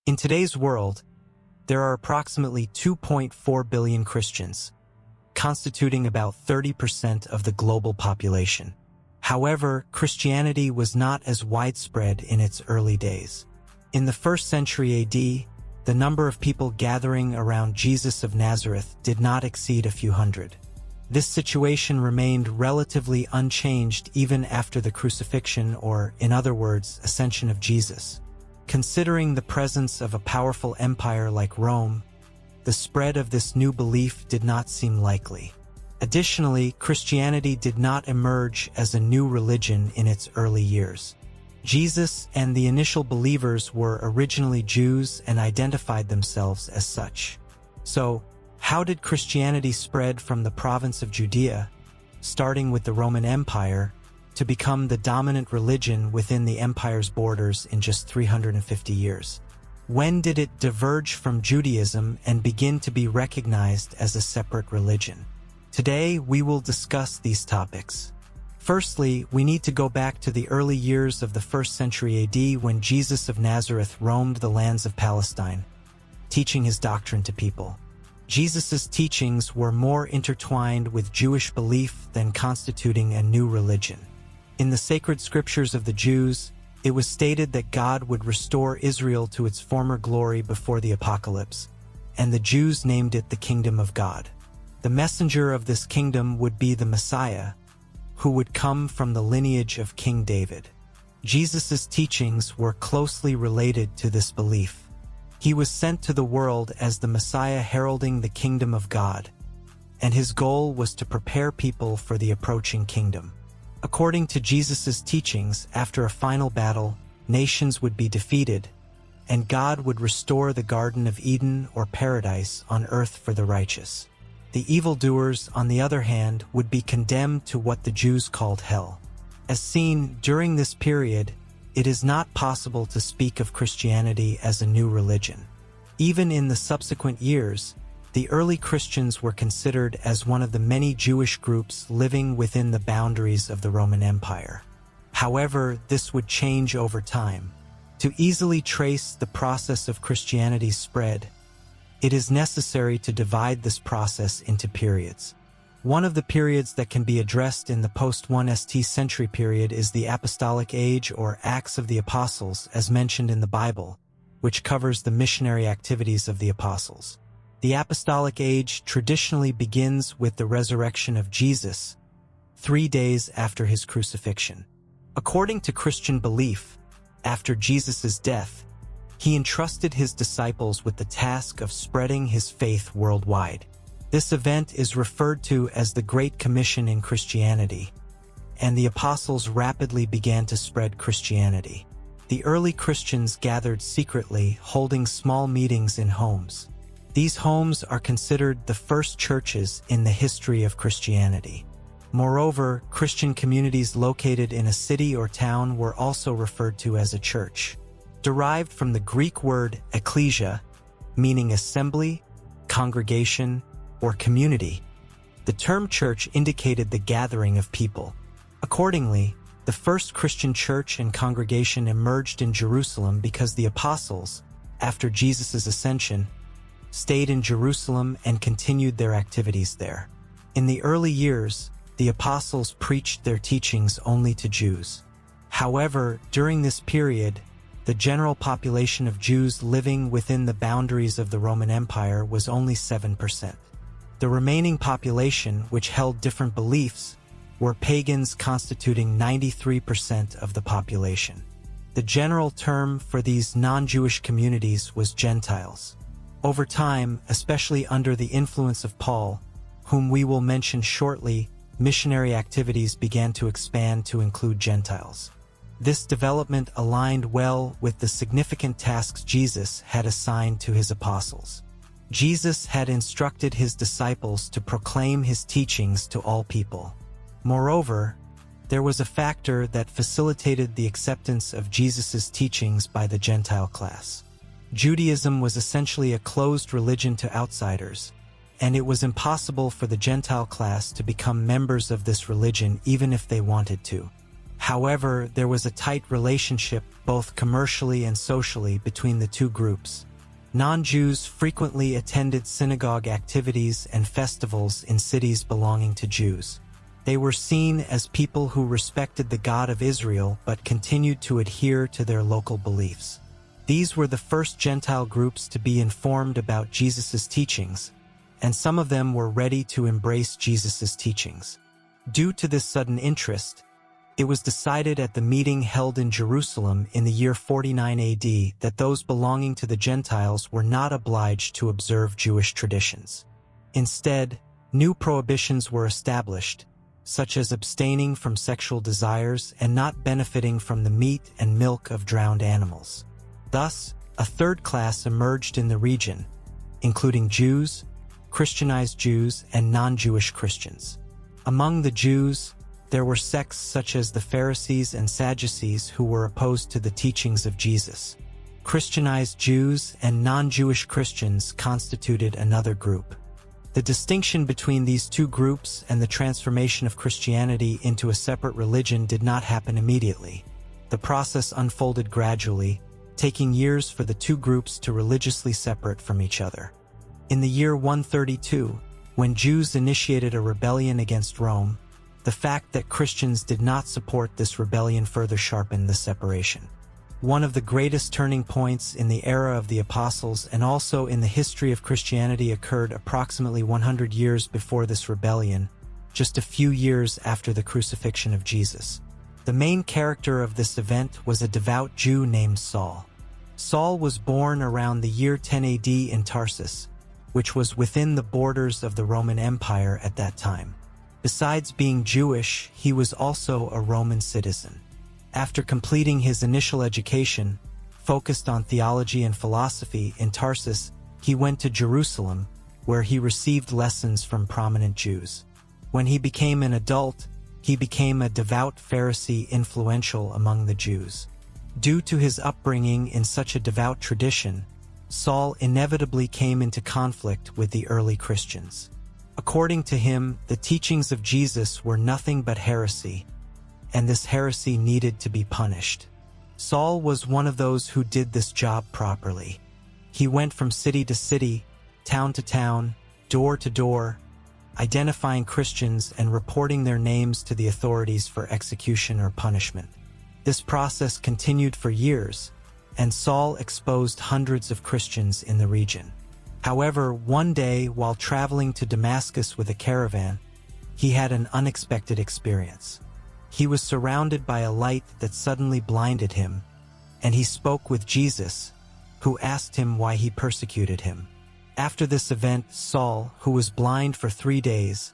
In today's world, there are approximately 2.4 billion Christians, constituting about 30% of the global population. However, Christianity was not as widespread in its early days. In the 1st century AD, the number of people gathering around Jesus of Nazareth did not exceed a few hundred. This situation remained relatively unchanged even after the crucifixion, or, in other words, ascension of Jesus. Considering the presence of a powerful empire like Rome, the spread of this new belief did not seem likely. Additionally, Christianity did not emerge as a new religion in its early years. Jesus and the initial believers were originally Jews and identified themselves as such. So, how did Christianity spread from the province of Judea, starting with the Roman Empire, to become the dominant religion within the empire's borders in just 350 years? When did it diverge from Judaism and begin to be recognized as a separate religion? Today, we will discuss these topics. Firstly, we need to go back to the early years of the 1st century AD when Jesus of Nazareth roamed the lands of Palestine, teaching his doctrine to people. Jesus' teachings were more intertwined with Jewish belief than constituting a new religion. In the sacred scriptures of the Jews, it was stated that God would restore Israel to its former glory before the apocalypse, and the Jews named it the kingdom of God. The messenger of this kingdom would be the Messiah, who would come from the lineage of King David. Jesus' teachings were closely related to this belief. He was sent to the world as the Messiah heralding the kingdom of God, and his goal was to prepare people for the approaching kingdom. According to Jesus' teachings, after a final battle, nations would be defeated, and God would restore the Garden of Eden or paradise on earth for the righteous. The evildoers, on the other hand, would be condemned to what the Jews called hell. As seen during this period, it is not possible to speak of Christianity as a new religion. Even in the subsequent years, the early Christians were considered as one of the many Jewish groups living within the boundaries of the Roman Empire. However, this would change over time. To easily trace the process of Christianity's spread, it is necessary to divide this process into periods. One of the periods that can be addressed in the post-1st century period is the Apostolic Age, or Acts of the Apostles, as mentioned in the Bible, which covers the missionary activities of the apostles. The Apostolic Age traditionally begins with the resurrection of Jesus, 3 days after his crucifixion. According to Christian belief, after Jesus' death, he entrusted his disciples with the task of spreading his faith worldwide. This event is referred to as the Great Commission in Christianity, and the apostles rapidly began to spread Christianity. The early Christians gathered secretly, holding small meetings in homes. These homes are considered the first churches in the history of Christianity. Moreover, Christian communities located in a city or town were also referred to as a church. Derived from the Greek word ecclesia, meaning assembly, congregation, or community, the term church indicated the gathering of people. Accordingly, the first Christian church and congregation emerged in Jerusalem because the apostles, after Jesus' ascension, stayed in Jerusalem and continued their activities there. In the early years, the apostles preached their teachings only to Jews. However, during this period, the general population of Jews living within the boundaries of the Roman Empire was only 7%. The remaining population, which held different beliefs, were pagans constituting 93% of the population. The general term for these non-Jewish communities was Gentiles. Over time, especially under the influence of Paul, whom we will mention shortly, missionary activities began to expand to include Gentiles. This development aligned well with the significant tasks Jesus had assigned to his apostles. Jesus had instructed his disciples to proclaim his teachings to all people. Moreover, there was a factor that facilitated the acceptance of Jesus' teachings by the Gentile class. Judaism was essentially a closed religion to outsiders, and it was impossible for the Gentile class to become members of this religion even if they wanted to. However, there was a tight relationship, both commercially and socially, between the two groups. Non-Jews frequently attended synagogue activities and festivals in cities belonging to Jews. They were seen as people who respected the God of Israel but continued to adhere to their local beliefs. These were the first Gentile groups to be informed about Jesus' teachings, and some of them were ready to embrace Jesus' teachings. Due to this sudden interest, it was decided at the meeting held in Jerusalem in the year 49 AD that those belonging to the Gentiles were not obliged to observe Jewish traditions. Instead, new prohibitions were established, such as abstaining from sexual desires and not benefiting from the meat and milk of drowned animals. Thus, a third class emerged in the region, including Jews, Christianized Jews, and non-Jewish Christians. Among the Jews, there were sects such as the Pharisees and Sadducees who were opposed to the teachings of Jesus. Christianized Jews and non-Jewish Christians constituted another group. The distinction between these two groups and the transformation of Christianity into a separate religion did not happen immediately. The process unfolded gradually, taking years for the two groups to religiously separate from each other. In the year 132, when Jews initiated a rebellion against Rome, the fact that Christians did not support this rebellion further sharpened the separation. One of the greatest turning points in the era of the Apostles and also in the history of Christianity occurred approximately 100 years before this rebellion, just a few years after the crucifixion of Jesus. The main character of this event was a devout Jew named Saul. Saul was born around the year 10 AD in Tarsus, which was within the borders of the Roman Empire at that time. Besides being Jewish, he was also a Roman citizen. After completing his initial education, focused on theology and philosophy in Tarsus, he went to Jerusalem, where he received lessons from prominent Jews. When he became an adult, he became a devout Pharisee influential among the Jews. Due to his upbringing in such a devout tradition, Saul inevitably came into conflict with the early Christians. According to him, the teachings of Jesus were nothing but heresy, and this heresy needed to be punished. Saul was one of those who did this job properly. He went from city to city, town to town, door to door, identifying Christians and reporting their names to the authorities for execution or punishment. This process continued for years, and Saul exposed hundreds of Christians in the region. However, one day, while traveling to Damascus with a caravan, he had an unexpected experience. He was surrounded by a light that suddenly blinded him, and he spoke with Jesus, who asked him why he persecuted him. After this event, Saul, who was blind for 3 days,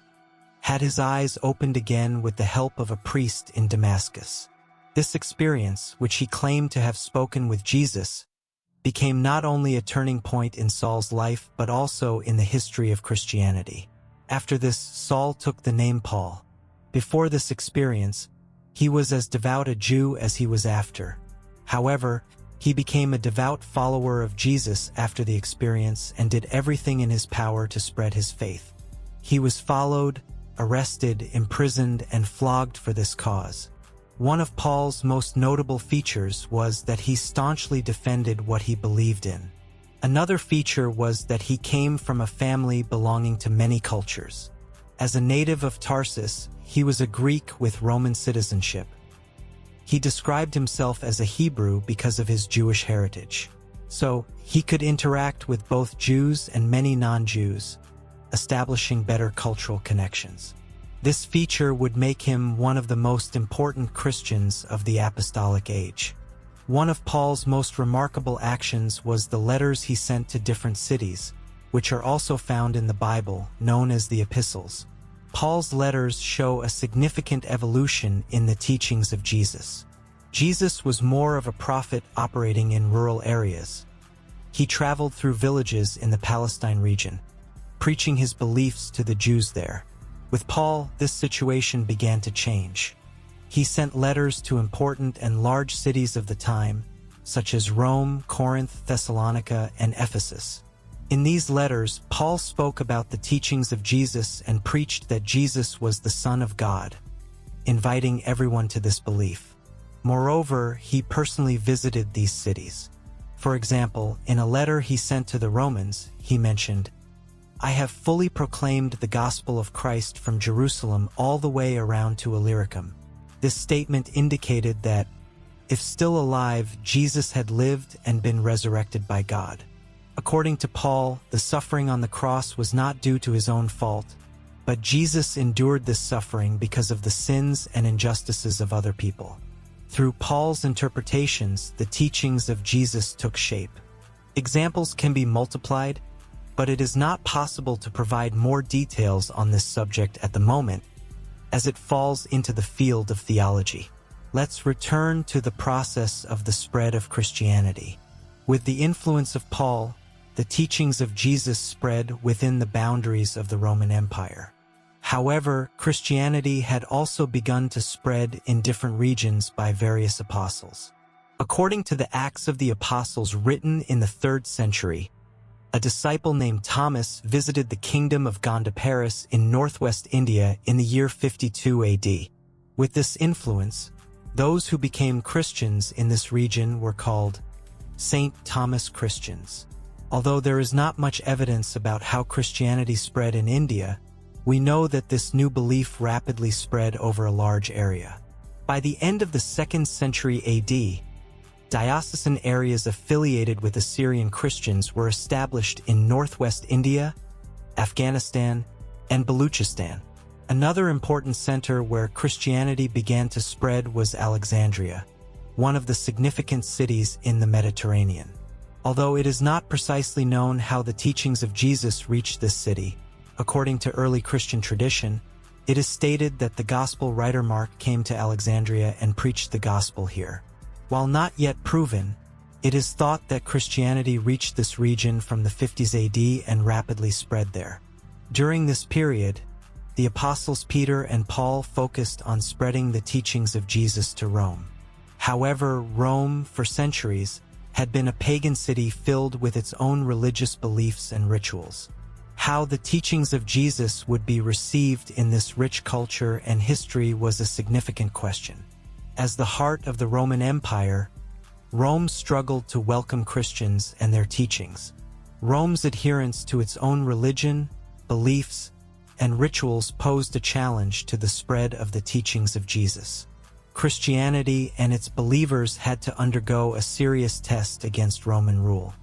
had his eyes opened again with the help of a priest in Damascus. This experience, which he claimed to have spoken with Jesus, became not only a turning point in Saul's life but also in the history of Christianity. After this, Saul took the name Paul. Before this experience, he was as devout a Jew as he was after. However, he became a devout follower of Jesus after the experience and did everything in his power to spread his faith. He was followed, arrested, imprisoned, and flogged for this cause. One of Paul's most notable features was that he staunchly defended what he believed in. Another feature was that he came from a family belonging to many cultures. As a native of Tarsus, he was a Greek with Roman citizenship. He described himself as a Hebrew because of his Jewish heritage. So, he could interact with both Jews and many non-Jews, establishing better cultural connections. This feature would make him one of the most important Christians of the apostolic age. One of Paul's most remarkable actions was the letters he sent to different cities, which are also found in the Bible, known as the epistles. Paul's letters show a significant evolution in the teachings of Jesus. Jesus was more of a prophet operating in rural areas. He traveled through villages in the Palestine region, preaching his beliefs to the Jews there. With Paul, this situation began to change. He sent letters to important and large cities of the time, such as Rome, Corinth, Thessalonica, and Ephesus. In these letters, Paul spoke about the teachings of Jesus and preached that Jesus was the Son of God, inviting everyone to this belief. Moreover, he personally visited these cities. For example, in a letter he sent to the Romans, he mentioned, "I have fully proclaimed the gospel of Christ from Jerusalem all the way around to Illyricum." This statement indicated that, if still alive, Jesus had lived and been resurrected by God. According to Paul, the suffering on the cross was not due to his own fault, but Jesus endured this suffering because of the sins and injustices of other people. Through Paul's interpretations, the teachings of Jesus took shape. Examples can be multiplied, but it is not possible to provide more details on this subject at the moment, as it falls into the field of theology. Let's return to the process of the spread of Christianity. With the influence of Paul, the teachings of Jesus spread within the boundaries of the Roman Empire. However, Christianity had also begun to spread in different regions by various apostles. According to the Acts of the Apostles written in the 3rd century, a disciple named Thomas visited the kingdom of Gandhaparis in northwest India in the year 52 AD. With this influence, those who became Christians in this region were called St. Thomas Christians. Although there is not much evidence about how Christianity spread in India, we know that this new belief rapidly spread over a large area. By the end of the 2nd century AD, diocesan areas affiliated with Assyrian Christians were established in northwest India, Afghanistan, and Baluchistan. Another important center where Christianity began to spread was Alexandria, one of the significant cities in the Mediterranean. Although it is not precisely known how the teachings of Jesus reached this city, according to early Christian tradition, it is stated that the gospel writer Mark came to Alexandria and preached the gospel here. While not yet proven, it is thought that Christianity reached this region from the 50s AD and rapidly spread there. During this period, the apostles Peter and Paul focused on spreading the teachings of Jesus to Rome. However, Rome, for centuries, had been a pagan city filled with its own religious beliefs and rituals. How the teachings of Jesus would be received in this rich culture and history was a significant question. As the heart of the Roman Empire, Rome struggled to welcome Christians and their teachings. Rome's adherence to its own religion, beliefs, and rituals posed a challenge to the spread of the teachings of Jesus. Christianity and its believers had to undergo a serious test against Roman rule.